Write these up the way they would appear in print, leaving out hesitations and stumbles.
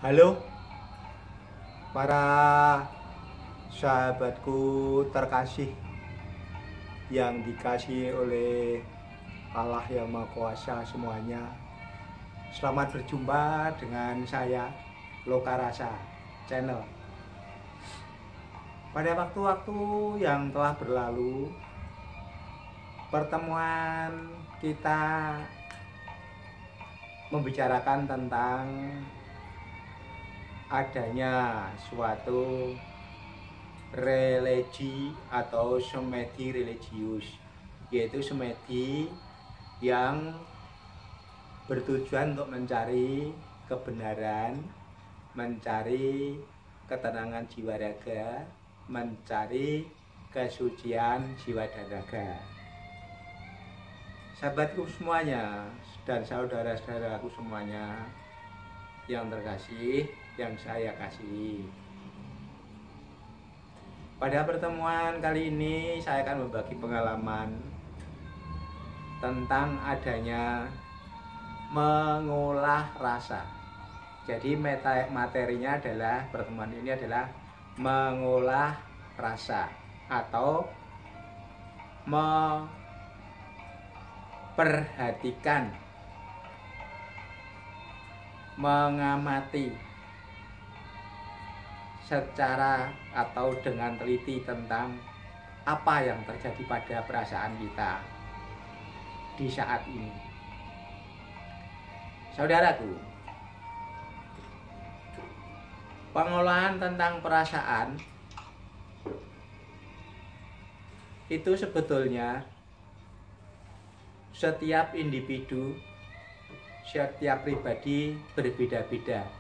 Halo para sahabatku terkasih yang dikasihi oleh Allah yang Maha Kuasa semuanya. Selamat berjumpa dengan saya Lokarasa Channel. Pada waktu-waktu yang telah berlalu, pertemuan kita membicarakan tentang adanya suatu religi atau semedi religius, yaitu semedi yang bertujuan untuk mencari kebenaran, mencari ketenangan jiwa raga, mencari kesucian jiwa dan raga. Sahabatku semuanya dan saudara-saudaraku semuanya yang terkasih, yang saya kasihi, pada pertemuan kali ini saya akan berbagi pengalaman tentang adanya mengolah rasa. Jadi materinya adalah, pertemuan ini adalah mengolah rasa atau memperhatikan, mengamati secara atau dengan teliti tentang apa yang terjadi pada perasaan kita di saat ini. Saudaraku, pengolahan tentang perasaan itu sebetulnya setiap individu, setiap pribadi berbeda-beda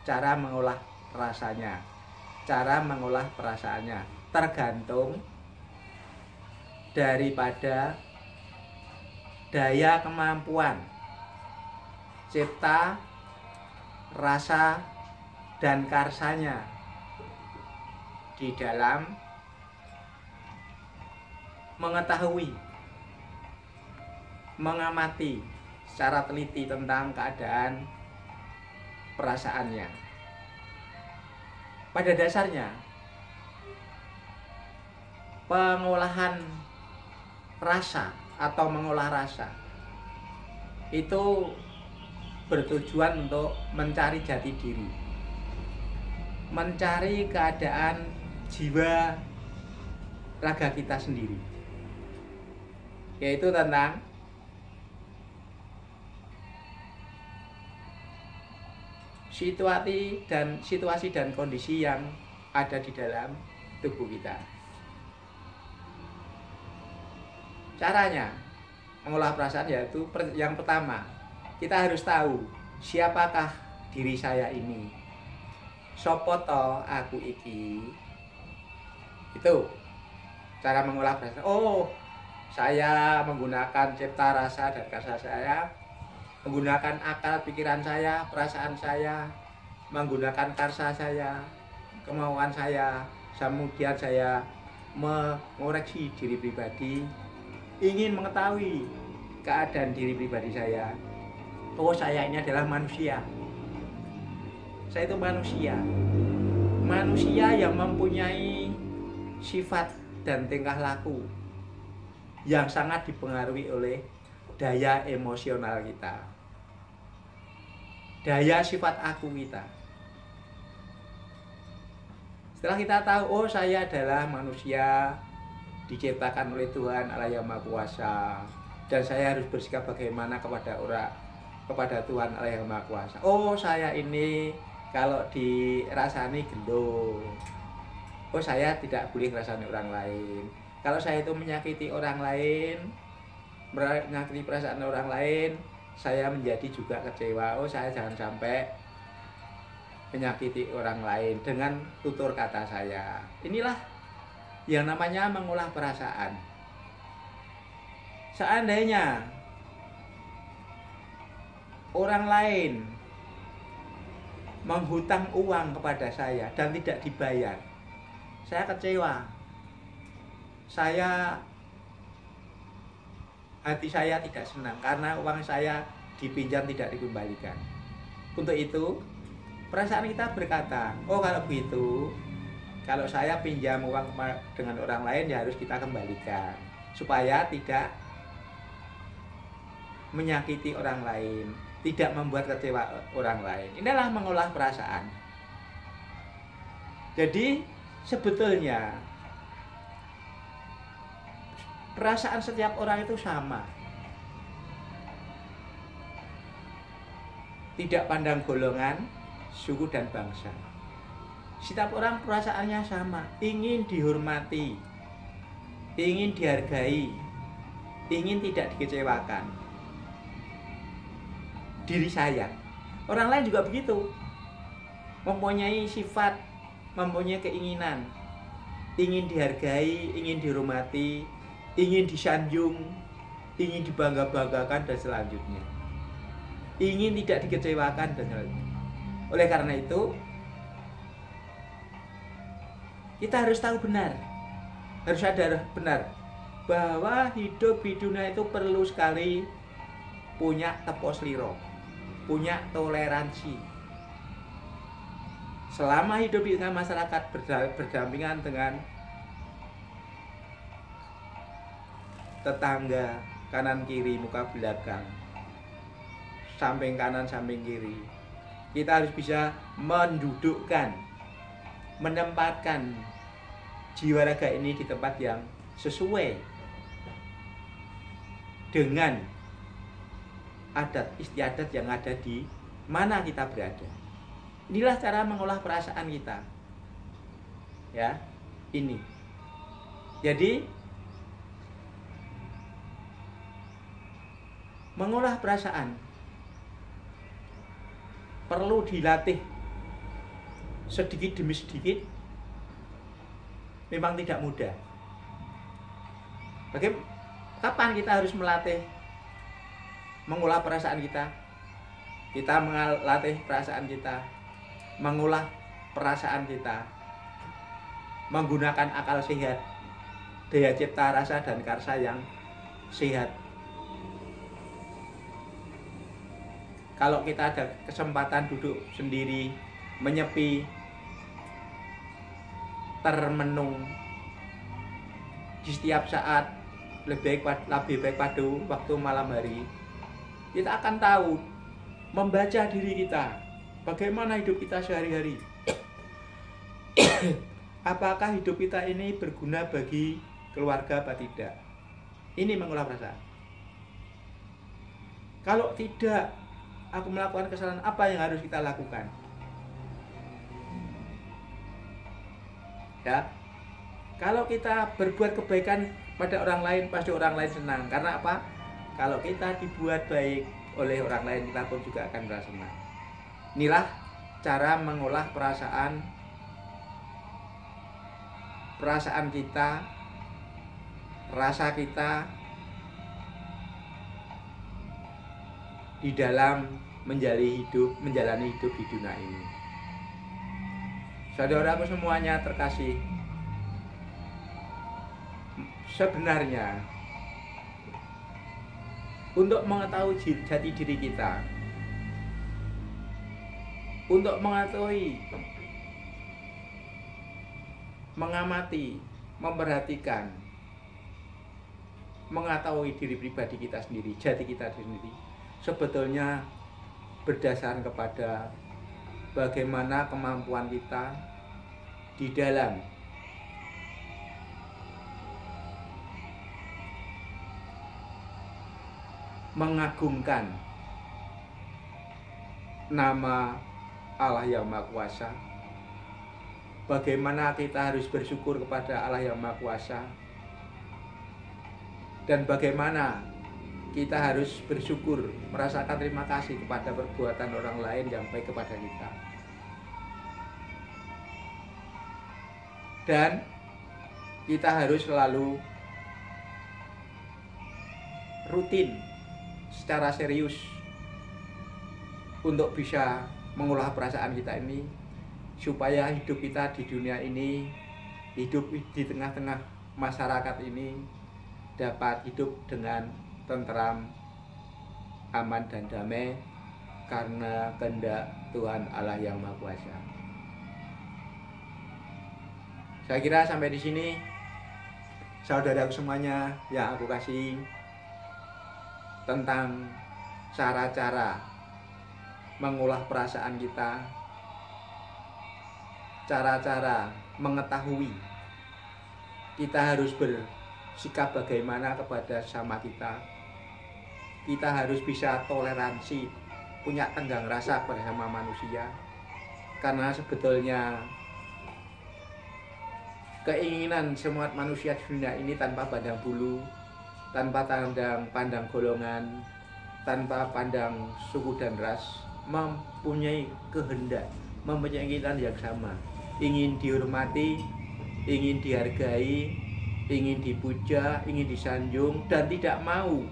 cara mengolah rasanya, cara mengolah perasaannya, tergantung daripada daya kemampuan cipta, rasa, dan karsanya di dalam mengetahui, mengamati secara teliti tentang keadaan perasaannya. Pada dasarnya, pengolahan rasa atau mengolah rasa itu bertujuan untuk mencari jati diri, mencari keadaan jiwa raga kita sendiri, yaitu tentang situasi dan kondisi yang ada di dalam tubuh kita. Caranya mengolah perasaan yaitu yang pertama, kita harus tahu siapakah diri saya ini, sopo to aku iki. Itu cara mengolah perasaan. Oh, saya menggunakan cipta, rasa, dan karsa saya, menggunakan akal pikiran saya, perasaan saya, menggunakan karsa saya, kemauan saya, kemudian saya mengoreksi diri pribadi, ingin mengetahui keadaan diri pribadi saya. Oh, saya ini adalah manusia. Saya itu manusia. Manusia yang mempunyai sifat dan tingkah laku yang sangat dipengaruhi oleh daya emosional kita, daya sifat aku kita. Setelah kita tahu, oh saya adalah manusia diciptakan oleh Tuhan Allah yang Maha Kuasa, dan saya harus bersikap bagaimana kepada Tuhan Allah yang Maha Kuasa. Oh, saya ini kalau dirasani gelo, oh saya tidak boleh merasani orang lain. Kalau saya itu menyakiti orang lain, menyakiti perasaan orang lain, saya menjadi juga kecewa. Oh, saya jangan sampai menyakiti orang lain dengan tutur kata saya. Inilah yang namanya mengolah perasaan. Seandainya orang lain menghutang uang kepada saya dan tidak dibayar, saya kecewa. Hati saya tidak senang karena uang saya dipinjam tidak dikembalikan. Untuk itu perasaan kita berkata, oh kalau begitu, kalau saya pinjam uang dengan orang lain ya harus kita kembalikan supaya tidak menyakiti orang lain, tidak membuat kecewa orang lain. Inilah mengolah perasaan. Jadi sebetulnya perasaan setiap orang itu sama. Tidak pandang golongan, suku dan bangsa. Setiap orang perasaannya sama, ingin dihormati, ingin dihargai, ingin tidak dikecewakan. Diri saya, orang lain juga begitu, mempunyai sifat, mempunyai keinginan, ingin dihargai, ingin dihormati, ingin disanjung, ingin dibangga-banggakan dan selanjutnya, ingin tidak dikecewakan dan selanjutnya. Oleh karena itu, kita harus tahu benar, harus sadar benar bahwa hidup di dunia itu perlu sekali punya tepos liro, punya toleransi. Selama hidup di tengah masyarakat berdampingan dengan tetangga, kanan kiri, muka belakang, samping kanan, samping kiri, kita harus bisa mendudukkan, menempatkan jiwa raga ini di tempat yang sesuai dengan adat istiadat yang ada di mana kita berada. Inilah cara mengolah perasaan kita. Ya, ini. Jadi mengolah perasaan perlu dilatih sedikit demi sedikit, memang tidak mudah. Kapan kita harus melatih mengolah perasaan kita? Kita melatih perasaan kita, mengolah perasaan kita, menggunakan akal sehat, daya cipta rasa dan karsa yang sehat. Kalau kita ada kesempatan duduk sendiri, menyepi, termenung di setiap saat, lebih baik pada waktu malam hari, kita akan tahu, membaca diri kita, bagaimana hidup kita sehari-hari. Apakah hidup kita ini berguna bagi keluarga apa tidak? Ini mengolah perasaan. Kalau tidak, aku melakukan kesalahan, apa yang harus kita lakukan? Ya, kalau kita berbuat kebaikan pada orang lain, pasti orang lain senang. Karena apa? Kalau kita dibuat baik oleh orang lain, kita pun juga akan merasa senang. Inilah cara mengolah perasaan kita, rasa kita di dalam menjalani hidup di dunia ini. Saudaraku semuanya terkasih, sebenarnya untuk mengetahui jati diri kita, untuk mengetahui, mengamati, memperhatikan, mengetahui diri pribadi kita sendiri, jati kita sendiri, sebetulnya berdasar kepada bagaimana kemampuan kita di dalam mengagungkan nama Allah yang Maha Kuasa, bagaimana kita harus bersyukur kepada Allah yang Maha Kuasa, dan bagaimana kita harus bersyukur, merasakan terima kasih kepada perbuatan orang lain yang baik kepada kita. Dan kita harus selalu rutin, secara serius, untuk bisa mengolah perasaan kita ini, supaya hidup kita di dunia ini, hidup di tengah-tengah masyarakat ini, dapat hidup dengan tentram, aman dan damai, karena kehendak Tuhan Allah yang Maha Kuasa. Saya kira sampai di sini, saudaraku semuanya yang aku kasih, tentang cara-cara mengolah perasaan kita, cara-cara mengetahui kita harus bersikap bagaimana kepada sesama kita. Kita harus bisa toleransi, punya tenggang rasa kepada sama manusia. Karena sebetulnya keinginan semua manusia di dunia ini tanpa pandang bulu, tanpa pandang golongan, tanpa pandang suku dan ras, mempunyai kehendak, mempunyai keinginan yang sama. Ingin dihormati, ingin dihargai, ingin dipuja, ingin disanjung, dan tidak mau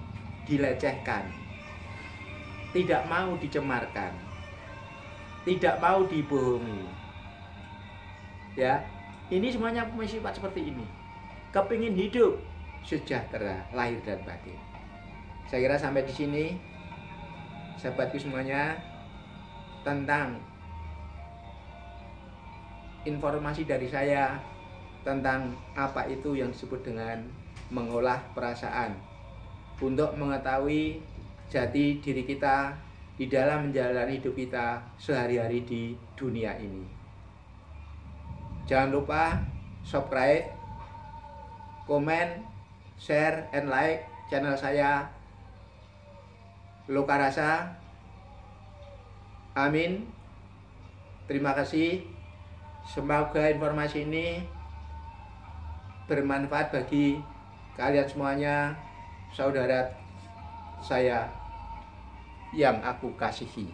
dilecehkan, tidak mau dicemarkan, tidak mau dibohongi. Ya, ini semuanya punya sifat seperti ini. Kepingin hidup sejahtera lahir dan batin. Saya kira sampai di sini, sahabatku semuanya, tentang informasi dari saya tentang apa itu yang disebut dengan mengolah perasaan untuk mengetahui jati diri kita di dalam menjalani hidup kita sehari-hari di dunia ini. Jangan lupa subscribe, komen, share, and like channel saya Lokarasa. Amin. Terima kasih. Semoga informasi ini bermanfaat bagi kalian semuanya, saudara saya yang aku kasihi.